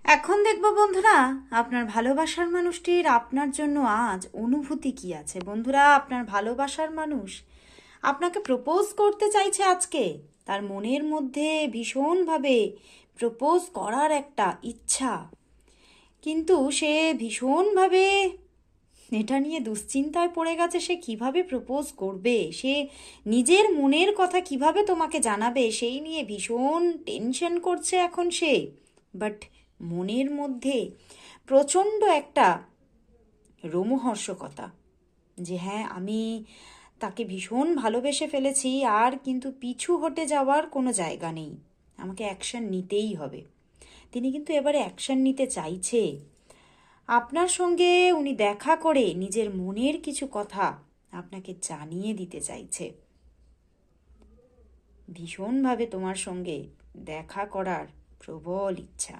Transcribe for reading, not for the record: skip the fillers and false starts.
এখন দেখবো বন্ধুরা, আপনার ভালোবাসার মানুষটির আপনার জন্য আজ অনুভূতি কি আছে। বন্ধুরা, আপনার ভালোবাসার মানুষ আপনাকে প্রপোজ করতে চাইছে আজকে। তার মনের মধ্যে ভীষণভাবে প্রপোজ করার একটা ইচ্ছা, কিন্তু সে ভীষণভাবে এটা নিয়ে দুশ্চিন্তায় পড়ে গেছে। সে কিভাবে প্রপোজ করবে, সে নিজের মনের কথা কিভাবে তোমাকে জানাবে, সেই নিয়ে ভীষণ টেনশন করছে এখন সে। বাট মনের মধ্যে প্রচণ্ড একটা রোমহর্ষকতা, যে হ্যাঁ, আমি তাকে ভীষণ ভালোবেসে ফেলেছি, আর কিন্তু পিছু হটে যাওয়ার কোনো জায়গা নেই, আমাকে অ্যাকশন নিতেই হবে। তিনি কিন্তু এবারে অ্যাকশন নিতে চাইছে। আপনার সঙ্গে উনি দেখা করে নিজের মনের কিছু কথা আপনাকে জানিয়ে দিতে চাইছে। ভীষণভাবে তোমার সঙ্গে দেখা করার প্রবল ইচ্ছা।